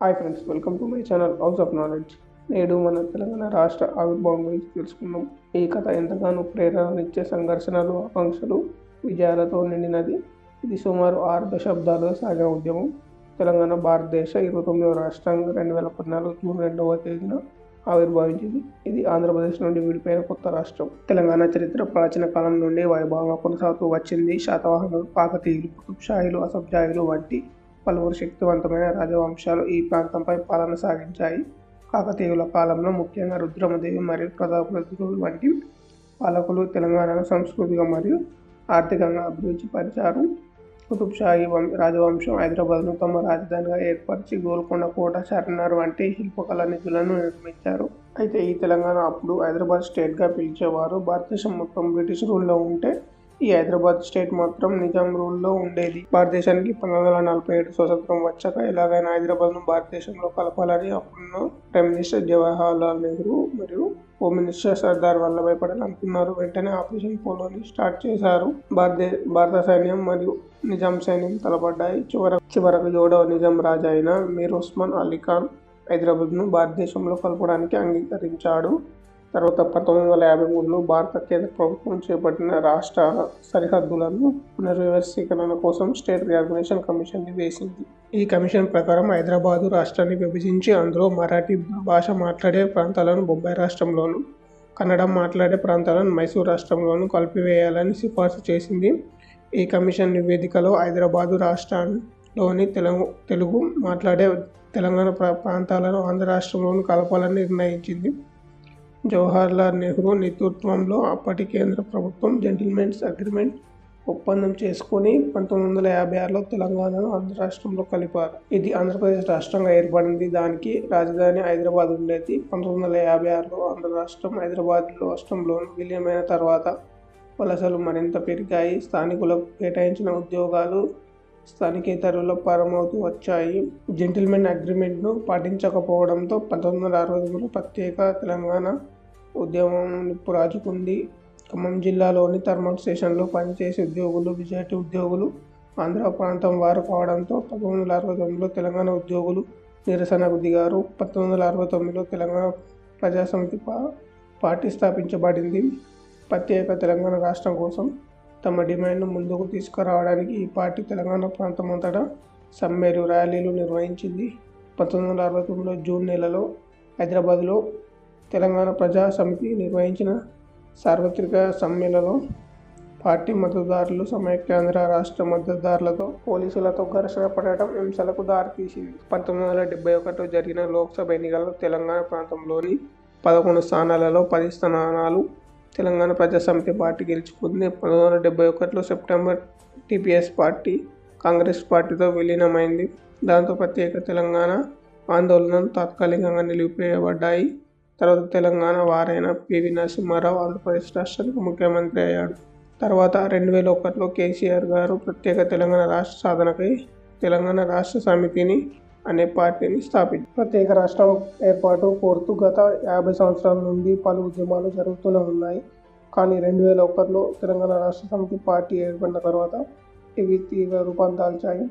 Hi friends, welcome to my channel house of knowledge. నేడు మన తెలంగాణ రాష్ట్ర ఆవిర్భావం గురించి తెలుసుకుందాం. ఈ కథ ఎంతగానో ప్రేరణనిచ్చే సంఘర్షణలు, ఆకాంక్షలు, విజయాలతో నిండినది. ఇది సుమారు 6 దశాబ్దాలుగా సాగిన ఉద్యమం. తెలంగాణ భారతదేశ 29వ రాష్ట్రంగా 2014 జూన్ 2వ తేదీన ఆవిర్భవించింది. ఇది ఆంధ్రప్రదేశ్ నుండి విడిపోయిన కొత్త రాష్ట్రం. తెలంగాణ చరిత్ర ప్రాచీన కాలం నుండి వైభవంగా కొనసాగుతూ వచ్చింది. శాతవాహనులు, కాకతీయులు, కుతుబ్షాహీలు, అసఫ్జాహీలు వంటి పలువురు శక్తివంతమైన రాజవంశాలు ఈ ప్రాంతంపై పాలన సాగించాయి. కాకతీయుల కాలంలో ముఖ్యంగా రుద్రమదేవి మరియు ప్రతాపరుద్రుడు వంటి పాలకులు తెలంగాణను సాంస్కృతిక మరియు ఆర్థికంగా అభివృద్ధి పరిచారు. కుతుబ్షాహీ రాజవంశం హైదరాబాద్ను తమ రాజధానిగా ఏర్పరిచి గోల్కొండ కోట, చార్మినార్ వంటి శిల్పకళా నిధులను నిర్మించారు. అయితే ఈ తెలంగాణ అప్పుడు హైదరాబాద్ స్టేట్గా పిలిచేవారు. భారతదేశం మొత్తం బ్రిటిష్ రూల్లో ఉంటే ఈ హైదరాబాద్ స్టేట్ మాత్రం నిజాం రూల్లో ఉండేది. భారతదేశానికి 1947 స్వతంత్రం వచ్చాక ఎలాగైనా హైదరాబాద్ను భారతదేశంలో కలపాలని అప్పుడున్న ప్రైమ్ మినిస్టర్ జవహర్లాల్ నెహ్రూ మరియు హోమ్ మినిస్టర్ సర్దార్ వల్లభాయ్ పటేల్ అనుకున్నారు. వెంటనే ఆపరేషన్ పోలోని స్టార్ట్ చేశారు. భారత సైన్యం మరియు నిజాం సైన్యం తలపడ్డాయి. చివరకు 7వ నిజాం రాజా అయిన మీర్ ఉస్మాన్ అలీ ఖాన్ హైదరాబాద్ను భారతదేశంలో కలపడానికి అంగీకరించాడు. తర్వాత 1953లో భారత కేంద్ర ప్రభుత్వం చేపట్టిన రాష్ట్రాల సరిహద్దులను పునర్వ్యవస్థీకరణ కోసం స్టేట్ రిఆర్గనైజేషన్ కమిషన్ని వేసింది. ఈ కమిషన్ ప్రకారం హైదరాబాదు రాష్ట్రాన్ని విభజించి అందులో మరాఠీ భాష మాట్లాడే ప్రాంతాలను బొంబాయి రాష్ట్రంలోను, కన్నడం మాట్లాడే ప్రాంతాలను మైసూర్ రాష్ట్రంలోను కలిపివేయాలని సిఫార్సు చేసింది. ఈ కమిషన్ నివేదికలో హైదరాబాదు రాష్ట్రంలోని తెలుగు మాట్లాడే తెలంగాణ ప్రాంతాలను ఆంధ్ర రాష్ట్రంలోను కలపాలని నిర్ణయించింది. జవహర్లాల్ నెహ్రూ నేతృత్వంలో అప్పటి కేంద్ర ప్రభుత్వం జెంటిల్మెన్స్ అగ్రిమెంట్ ఒప్పందం చేసుకుని 1956లో తెలంగాణను ఆంధ్ర రాష్ట్రంలో కలిపారు. ఇది ఆంధ్రప్రదేశ్ రాష్ట్రంగా ఏర్పడింది. దానికి రాజధాని హైదరాబాద్ ఉండేది. 1956లో ఆంధ్ర రాష్ట్రం హైదరాబాద్ రాష్ట్రంలోను విలీనమైన తర్వాత వలసలు మరింత పెరిగాయి. స్థానికులకు కేటాయించిన ఉద్యోగాలు స్థానికేతరుల పరమవుతూ వచ్చాయి. జెంటిల్మెన్ అగ్రిమెంట్ను పాటించకపోవడంతో 1969లో ప్రత్యేక తెలంగాణ ఉద్యమం నిప్పురాజుకుంది. ఖమ్మం జిల్లాలోని థర్మల్ స్టేషన్లో పనిచేసే ఉద్యోగులు విజయటి ఉద్యోగులు ఆంధ్ర ప్రాంతం వారు కావడంతో 1969లో తెలంగాణ ఉద్యోగులు నిరసనకు దిగారు. 1969లో తెలంగాణ ప్రజాసమితి పార్టీ స్థాపించబడింది. ప్రత్యేక తెలంగాణ రాష్ట్రం కోసం తమ డిమాండ్ను ముందుకు తీసుకురావడానికి ఈ పార్టీ తెలంగాణ ప్రాంతమంతటా సమ్మెలు, ర్యాలీలు నిర్వహించింది. 1969 జూన్ నెలలో హైదరాబాద్లో తెలంగాణ ప్రజా సమితి నిర్వహించిన సార్వత్రిక సమ్మెలలో పార్టీ మద్దతుదారులు సమైక్యాంధ్ర రాష్ట్ర మద్దతుదారులతో పోలీసులతో ఘర్షణ పడటం హింసలకు దారితీసింది. 1971లో జరిగిన లోక్సభ ఎన్నికల్లో తెలంగాణ ప్రాంతంలోని 11 స్థానాలలో 10 స్థానాలు తెలంగాణ ప్రజాసమితి పార్టీ గెలుచుకుంది. 1971లో సెప్టెంబర్ టీపీఎస్ పార్టీ కాంగ్రెస్ పార్టీతో విలీనమైంది. దాంతో ప్రత్యేక తెలంగాణ ఆందోళనలు తాత్కాలికంగా నిలిపివేయబడ్డాయి. తర్వాత తెలంగాణ వారైన పివి నరసింహారావు ఆంధ్రప్రదేశ్ రాష్ట్రానికి ముఖ్యమంత్రి అయ్యాడు. తర్వాత 2001లో కేసీఆర్ గారు ప్రత్యేక తెలంగాణ రాష్ట్ర సాధనకై తెలంగాణ రాష్ట్ర సమితిని అనే పార్టీని స్థాపించారు. ప్రత్యేక రాష్ట్రం ఏర్పాటు కోరుతూ గత 50 సంవత్సరాల నుండి పలు ఉద్యమాలు జరుగుతూనే ఉన్నాయి. కానీ 2001లో తెలంగాణ రాష్ట్ర సమితి పార్టీ ఏర్పడిన తర్వాత ఇవి తీవ్ర రూపం దాల్చాయి.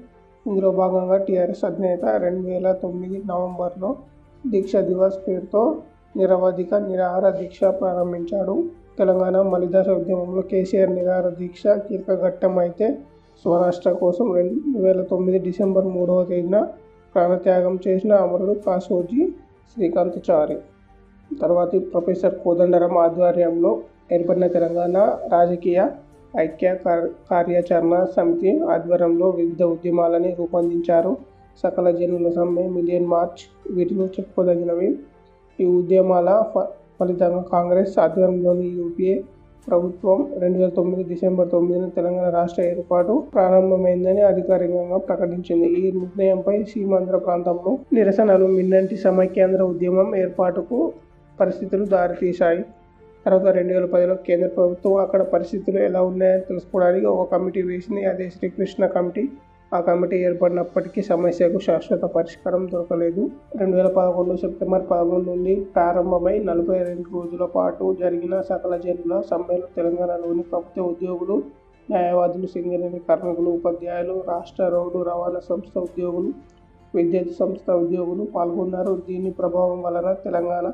ఇందులో భాగంగా టీఆర్ఎస్ అధినేత 2009 నవంబర్లో దీక్ష దివస్ పేరుతో నిరవధిక నిరాహార దీక్ష ప్రారంభించాడు. తెలంగాణ మలిదశ ఉద్యమంలో కేసీఆర్ నిరాహార దీక్ష కీలక ఘట్టం అయితే స్వరాష్ట్ర కోసం 2009 డిసెంబర్ 3వ తేదీన ప్రాణత్యాగం చేసిన అమరుడు కాశోజీ శ్రీకాంతాచారి. తర్వాత ప్రొఫెసర్ కోదండరాం ఆధ్వర్యంలో ఏర్పడిన తెలంగాణ రాజకీయ ఐక్య కార్యాచరణ సమితి ఆధ్వర్యంలో వివిధ ఉద్యమాలని రూపొందించారు. సకల జనుల సమ్మె, మిలియన్ మార్చ్ వీటిలో చెప్పుకోదగినవి. ఈ ఉద్యమాల ఫలితంగా కాంగ్రెస్ ఆధ్వర్యంలోని యూపీఏ ప్రభుత్వం 2009 డిసెంబర్ 9న తెలంగాణ రాష్ట్ర ఏర్పాటు ప్రారంభమైందని అధికారికంగా ప్రకటించింది. ఈ నిర్ణయంపై సీమాంధ్ర ప్రాంతంలో నిరసనలు మిన్నంటి సమైక్యాంధ్ర ఉద్యమం ఏర్పాటుకు పరిస్థితులు దారితీశాయి. తర్వాత 2010లో కేంద్ర ప్రభుత్వం అక్కడ పరిస్థితులు ఎలా ఉన్నాయని తెలుసుకోవడానికి ఒక కమిటీ వేసింది. అదే శ్రీకృష్ణ కమిటీ. ఆ కమిటీ ఏర్పడినప్పటికీ సమస్యకు శాశ్వత పరిష్కారం దొరకలేదు. 2011 సెప్టెంబర్ 13 నుండి ప్రారంభమై 42 రోజుల పాటు జరిగిన సకల జనుల సమ్మెలో తెలంగాణలోని ప్రభుత్వ ఉద్యోగులు, న్యాయవాదులు, సింగరేణి కార్మికులు, ఉపాధ్యాయులు, రాష్ట్ర రోడ్డు రవాణా సంస్థ ఉద్యోగులు, విద్యుత్ సంస్థ ఉద్యోగులు పాల్గొన్నారు. దీని ప్రభావం వలన తెలంగాణ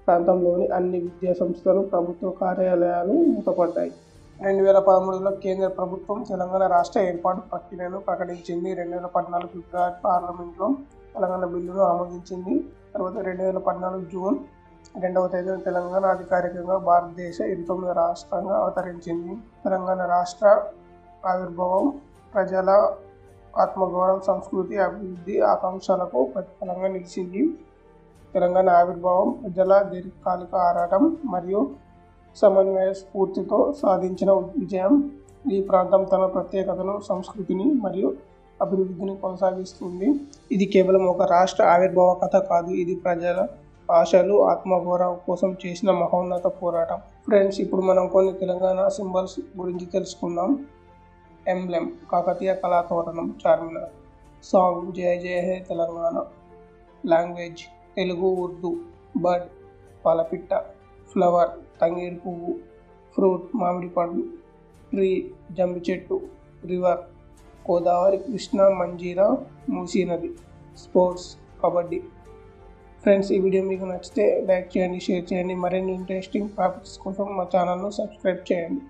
ప్రాంతంలోని అన్ని విద్యా సంస్థలు, ప్రభుత్వ కార్యాలయాలు మూతపడ్డాయి. 2013లో కేంద్ర ప్రభుత్వం తెలంగాణ రాష్ట్ర ఏర్పాటు ప్రక్రియను ప్రకటించింది. 2014 ఫిబ్రవరి పార్లమెంట్లో తెలంగాణ బిల్లును ఆమోదించింది. తర్వాత 2014 జూన్ 2వ తేదీన తెలంగాణ అధికారికంగా భారతదేశ 29వ రాష్ట్రంగా అవతరించింది. తెలంగాణ రాష్ట్ర ఆవిర్భావం ప్రజల ఆత్మగౌరవం, సంస్కృతి, అభివృద్ధి ఆకాంక్షలకు ప్రతిఫలంగా నిలిచింది. తెలంగాణ ఆవిర్భావం ప్రజల దీర్ఘకాలిక ఆరాటం మరియు సమన్వయ స్ఫూర్తితో సాధించిన విజయం. ఈ ప్రాంతం తన ప్రత్యేకతను, సంస్కృతిని మరియు అభివృద్ధిని కొనసాగిస్తుంది. ఇది కేవలం ఒక రాష్ట్ర ఆవిర్భావ కథ కాదు, ఇది ప్రజల ఆశలు, ఆత్మగౌరవం కోసం చేసిన మహోన్నత పోరాటం. ఫ్రెండ్స్, ఇప్పుడు మనం కొన్ని తెలంగాణ సింబల్స్ గురించి తెలుసుకుందాం. Emblem Kakatiya Kalathoranam, Charminar. Song Jaya Jaya He Telangana. Language Telugu, Urdu. Bird పాలపిట్ట. ఫ్లవర్ తంగేడు పువ్వు. ఫ్రూట్ మామిడి పండు. ట్రీ జంబి చెట్టు. రివర్ గోదావరి, కృష్ణ, మంజీరా, మూసీ నది. స్పోర్ట్స్ కబడ్డీ. ఫ్రెండ్స్, ఈ వీడియో మీకు నచ్చితే లైక్ చేయండి, షేర్ చేయండి. మరిన్ని ఇంట్రెస్టింగ్ టాపిక్స్ కోసం మా ఛానల్ను సబ్స్క్రైబ్ చేయండి.